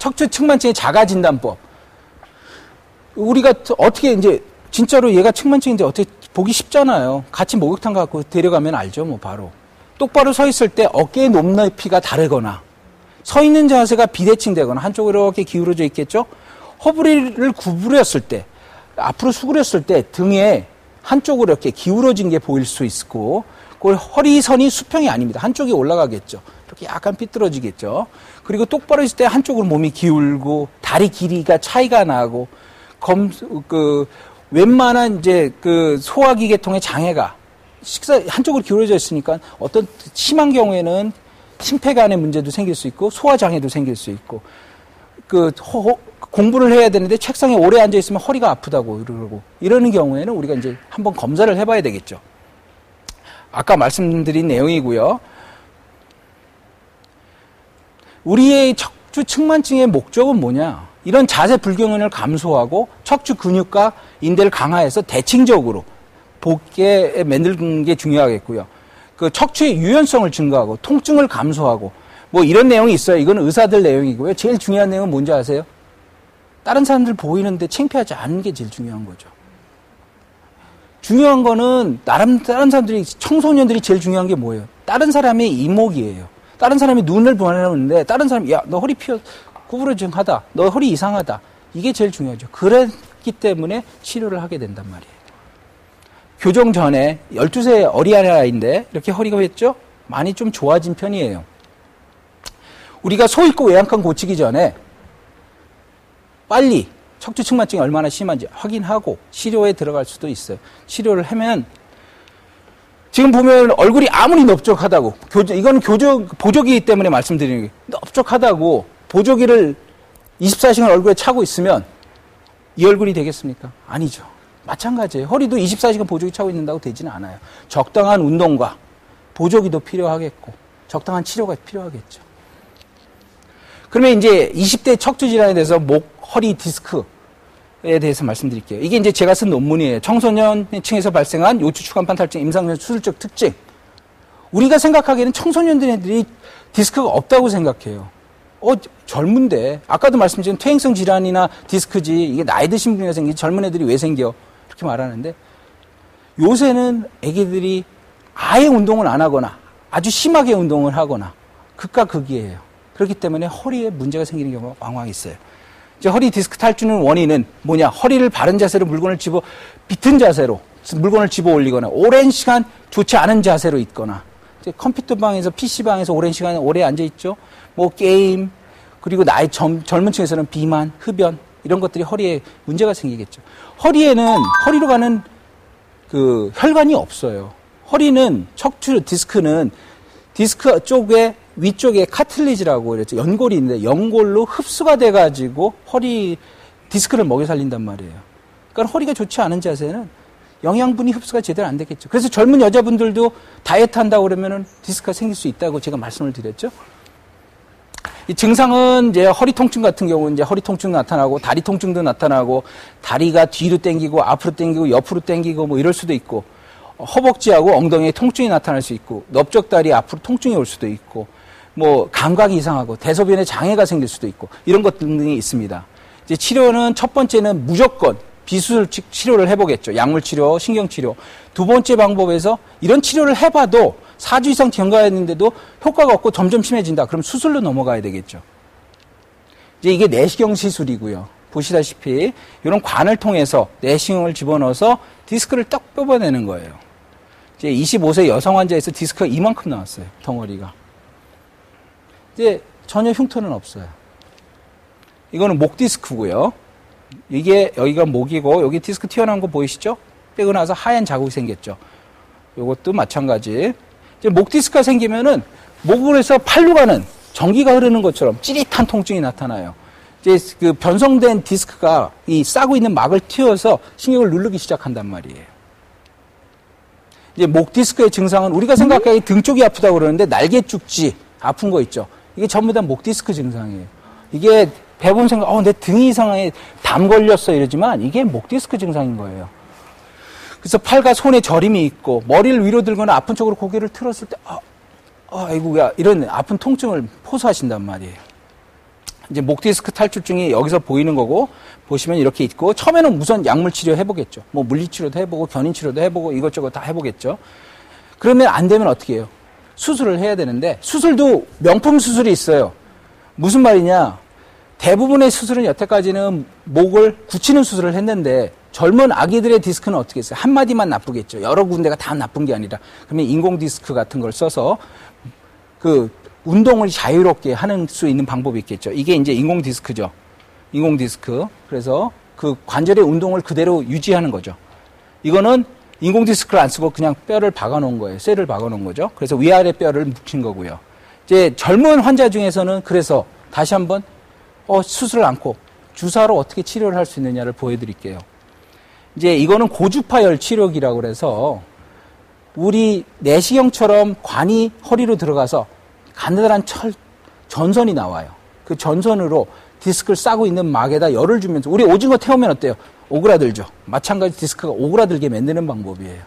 척추 측만증의 자가진단법. 우리가 어떻게 이제 진짜로 얘가 측만증인데 어떻게 보기 쉽잖아요. 같이 목욕탕 갖고 데려가면 알죠, 뭐 바로. 똑바로 서 있을 때 어깨의 높낮이가 다르거나 서 있는 자세가 비대칭되거나 한쪽으로 이렇게 기울어져 있겠죠. 허브리를 구부렸을 때, 앞으로 수그렸을 때 등에 한쪽으로 이렇게 기울어진 게 보일 수 있고, 그 허리선이 수평이 아닙니다. 한쪽이 올라가겠죠. 이렇게 약간 삐뚤어지겠죠. 그리고 똑바로 있을 때 한쪽으로 몸이 기울고 다리 길이가 차이가 나고 웬만한 이제 소화기 계통의 장애가 식사 한쪽으로 기울어져 있으니까 어떤 심한 경우에는 심폐관의 문제도 생길 수 있고 소화 장애도 생길 수 있고 공부를 해야 되는데 책상에 오래 앉아 있으면 허리가 아프다고 그러고 이러는 경우에는 우리가 이제 한번 검사를 해봐야 되겠죠. 아까 말씀드린 내용이고요. 우리의 척추 측만증의 목적은 뭐냐? 이런 자세 불균형을 감소하고 척추 근육과 인대를 강화해서 대칭적으로 복게 만드는 게 중요하겠고요. 그 척추의 유연성을 증가하고 통증을 감소하고 뭐 이런 내용이 있어요. 이건 의사들 내용이고요. 제일 중요한 내용은 뭔지 아세요? 다른 사람들 보이는데 창피하지 않은 게 제일 중요한 거죠. 중요한 거는 다른 사람들이 청소년들이 제일 중요한 게 뭐예요? 다른 사람의 이목이에요. 다른 사람이 눈을 보내는데 다른 사람이 야, 너 허리 구부러짐하다. 너 허리 이상하다. 이게 제일 중요하죠. 그랬기 때문에 치료를 하게 된단 말이에요. 교정 전에 12세 어린아이인데 이렇게 허리가 했죠? 많이 좀 좋아진 편이에요. 우리가 소있고 외양간 고치기 전에 빨리 척추 측만증이 얼마나 심한지 확인하고 치료에 들어갈 수도 있어요. 치료를 하면 지금 보면 얼굴이 아무리 넓적하다고 이건 보조기이기 때문에 말씀드리는 게 넓적하다고 보조기를 24시간 얼굴에 차고 있으면 이 얼굴이 되겠습니까? 아니죠. 마찬가지예요. 허리도 24시간 보조기 차고 있는다고 되지는 않아요. 적당한 운동과 보조기도 필요하겠고 적당한 치료가 필요하겠죠. 그러면 이제 20대 척추 질환에 대해서 목, 허리, 디스크에 대해서 말씀드릴게요. 이게 이제 제가 쓴 논문이에요. 청소년층에서 발생한 요추 추간판 탈증 임상면 수술적 특징. 우리가 생각하기에는 청소년들이 디스크가 없다고 생각해요. 젊은데 아까도 말씀드린 퇴행성 질환이나 디스크지 이게 나이 드신 분이 생기지 젊은 애들이 왜 생겨? 이렇게 말하는데 요새는 애기들이 아예 운동을 안 하거나 아주 심하게 운동을 하거나 극과 극이에요. 그렇기 때문에 허리에 문제가 생기는 경우가 왕왕 있어요. 이제 허리 디스크 탈주는 원인은 뭐냐? 허리를 바른 자세로 비튼 자세로 물건을 집어 올리거나 오랜 시간 좋지 않은 자세로 있거나 이제 컴퓨터방에서 PC방에서 오랜 시간 오래 앉아 있죠. 뭐 게임 그리고 나이 젊은 층에서는 비만, 흡연 이런 것들이 허리에 문제가 생기겠죠. 허리로 가는 그 혈관이 없어요. 허리는 척추 디스크는 디스크 쪽에 위쪽에 카틸리지라고 그랬죠. 연골이 있는데 연골로 흡수가 돼가지고 허리 디스크를 먹여 살린단 말이에요. 그러니까 허리가 좋지 않은 자세는 영양분이 흡수가 제대로 안 되겠죠. 그래서 젊은 여자분들도 다이어트 한다고 그러면은 디스크가 생길 수 있다고 제가 말씀을 드렸죠. 이 증상은 이제 허리 통증 같은 경우는 이제 허리 통증 나타나고 다리 통증도 나타나고 다리가 뒤로 당기고 앞으로 당기고 옆으로 당기고 뭐 이럴 수도 있고 허벅지하고 엉덩이에 통증이 나타날 수 있고 넓적다리 앞으로 통증이 올 수도 있고 뭐 감각이 이상하고 대소변에 장애가 생길 수도 있고 이런 것 등등이 있습니다. 이제 치료는 첫 번째는 무조건 비수술식 치료를 해보겠죠. 약물 치료, 신경 치료. 두 번째 방법에서 이런 치료를 해봐도 4주 이상 경과했는데도 효과가 없고 점점 심해진다. 그럼 수술로 넘어가야 되겠죠. 이제 이게 내시경 시술이고요. 보시다시피 이런 관을 통해서 내시경을 집어넣어서 디스크를 딱 뽑아내는 거예요. 이제 25세 여성 환자에서 디스크가 이만큼 나왔어요. 덩어리가. 이제 전혀 흉터는 없어요. 이거는 목 디스크고요. 이게 여기가 목이고 여기 디스크 튀어나온 거 보이시죠? 빼고 나서 하얀 자국이 생겼죠. 이것도 마찬가지. 이제 목 디스크가 생기면은 목으로서 팔로 가는 전기가 흐르는 것처럼 찌릿한 통증이 나타나요. 이제 그 변성된 디스크가 이 싸고 있는 막을 튀어서 신경을 누르기 시작한단 말이에요. 이제 목 디스크의 증상은 우리가 생각하기에 등 쪽이 아프다고 그러는데 날개 쭉지 아픈 거 있죠. 이게 전부 다 목 디스크 증상이에요. 이게 배분 생각, 내 등이 이상해, 담 걸렸어 이러지만 이게 목 디스크 증상인 거예요. 그래서 팔과 손에 저림이 있고 머리를 위로 들거나 아픈 쪽으로 고개를 틀었을 때 아이고야 이런 아픈 통증을 호소하신단 말이에요. 이제 목 디스크 탈출증이 여기서 보이는 거고, 보시면 이렇게 있고, 처음에는 우선 약물 치료 해보겠죠. 뭐 물리치료도 해보고, 견인치료도 해보고, 이것저것 다 해보겠죠. 그러면 안 되면 어떻게 해요? 수술을 해야 되는데, 수술도 명품 수술이 있어요. 무슨 말이냐? 대부분의 수술은 여태까지는 목을 굳히는 수술을 했는데, 젊은 아기들의 디스크는 어떻게 했어요? 한 마디만 나쁘겠죠. 여러 군데가 다 나쁜 게 아니라. 그러면 인공 디스크 같은 걸 써서 그 운동을 자유롭게 하는 수 있는 방법이 있겠죠. 이게 이제 인공 디스크죠. 인공 디스크. 그래서 그 관절의 운동을 그대로 유지하는 거죠. 이거는 인공 디스크를 안 쓰고 그냥 뼈를 박아 놓은 거예요. 쇠를 박아 놓은 거죠. 그래서 위아래 뼈를 묵힌 거고요. 이제 젊은 환자 중에서는 그래서 다시 한번 수술을 않고 주사로 어떻게 치료를 할 수 있느냐를 보여드릴게요. 이제 이거는 고주파열 치료기라고 그래서 우리 내시경처럼 관이 허리로 들어가서 가느다란 전선이 나와요. 그 전선으로 디스크를 싸고 있는 막에다 열을 주면서 우리 오징어 태우면 어때요? 오그라들죠. 마찬가지 디스크가 오그라들게 만드는 방법이에요.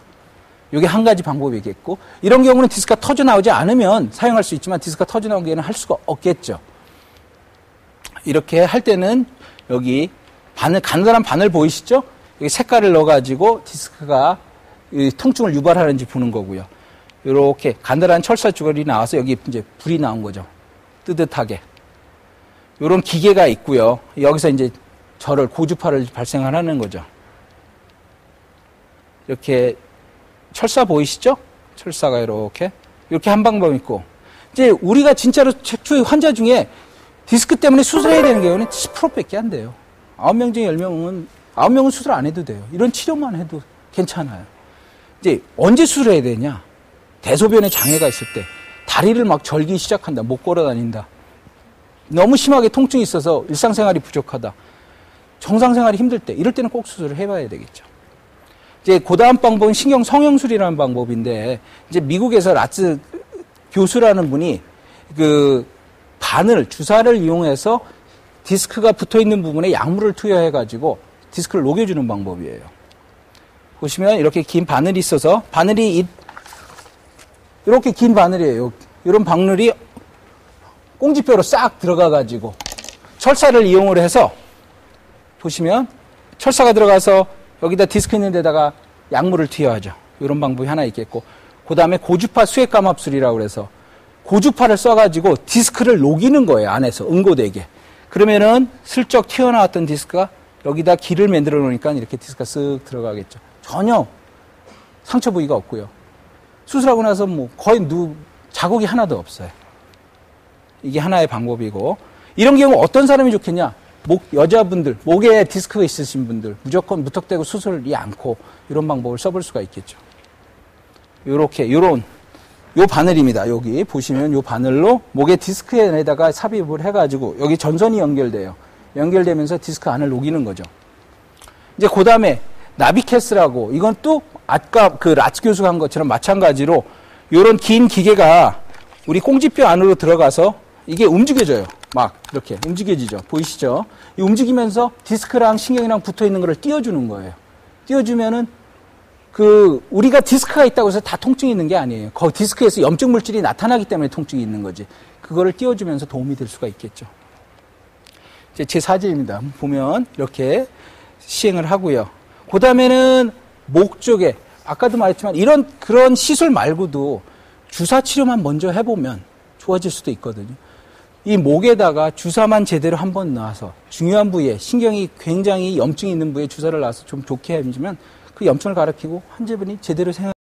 이게 한 가지 방법이겠고, 이런 경우는 디스크가 터져 나오지 않으면 사용할 수 있지만 디스크가 터져 나오기에는 할 수가 없겠죠. 이렇게 할 때는 여기 가느다란 바늘 보이시죠? 여기 색깔을 넣어가지고 디스크가 통증을 유발하는지 보는 거고요. 이렇게 가느다란 철사 줄이 나와서 여기 이제 불이 나온 거죠. 뜨뜻하게. 이런 기계가 있고요. 여기서 이제 고주파를 발생하는 거죠. 이렇게 철사 보이시죠? 철사가 이렇게 한 방법 있고, 이제 우리가 진짜로 최초의 환자 중에 디스크 때문에 수술해야 되는 경우는 10%밖에 안 돼요. 9명 중에 9명은 수술 안 해도 돼요. 이런 치료만 해도 괜찮아요. 이제 언제 수술해야 되냐? 대소변에 장애가 있을 때, 다리를 막 절기 시작한다, 못 걸어 다닌다, 너무 심하게 통증이 있어서 일상생활이 부족하다, 정상생활이 힘들 때, 이럴 때는 꼭 수술을 해봐야 되겠죠. 이제 그 다음 방법은 신경 성형술이라는 방법인데, 이제 미국에서 라츠 교수라는 분이 주사를 이용해서 디스크가 붙어 있는 부분에 약물을 투여해가지고 디스크를 녹여주는 방법이에요. 보시면 이렇게 긴 바늘이 있어서, 이렇게 긴 바늘이에요. 이런 바늘이 꽁지뼈로 싹 들어가가지고 철사를 이용을 해서, 보시면 철사가 들어가서 여기다 디스크 있는 데다가 약물을 투여하죠. 이런 방법이 하나 있겠고, 그 다음에 고주파 수액감압술이라고 그래서 고주파를 써가지고 디스크를 녹이는 거예요. 안에서 응고되게. 그러면은 슬쩍 튀어나왔던 디스크가 여기다 길을 만들어 놓으니까 이렇게 디스크가 쓱 들어가겠죠. 전혀 상처 부위가 없고요. 수술하고 나서 뭐 거의 자국이 하나도 없어요. 이게 하나의 방법이고, 이런 경우 어떤 사람이 좋겠냐? 여자분들, 목에 디스크가 있으신 분들, 무조건 무턱대고 수술이 않고 이런 방법을 써볼 수가 있겠죠. 요 바늘입니다. 여기 보시면 요 바늘로 목의 디스크에다가 삽입을 해가지고 여기 전선이 연결돼요. 연결되면서 디스크 안을 녹이는 거죠. 이제 그 다음에 나비캐스라고, 이건 또 아까 라츠 교수가 한 것처럼 마찬가지로 요런 긴 기계가 우리 꽁지뼈 안으로 들어가서 이게 움직여져요. 막 이렇게 움직여지죠. 보이시죠? 이 움직이면서 디스크랑 신경이랑 붙어 있는 거를 띄워주는 거예요. 띄워주면은 우리가 디스크가 있다고 해서 다 통증이 있는 게 아니에요. 디스크에서 염증 물질이 나타나기 때문에 통증이 있는 거지. 그거를 띄워주면서 도움이 될 수가 있겠죠. 제 사진입니다. 보면 이렇게 시행을 하고요. 그 다음에는 목 쪽에, 아까도 말했지만 그런 시술 말고도 주사 치료만 먼저 해보면 좋아질 수도 있거든요. 이 목에다가 주사만 제대로 한번 놔서 중요한 부위에, 신경이 굉장히 염증이 있는 부위에 주사를 놔서 좀 좋게 해주면 그 염증을 가리키고 환자분이 제대로 생각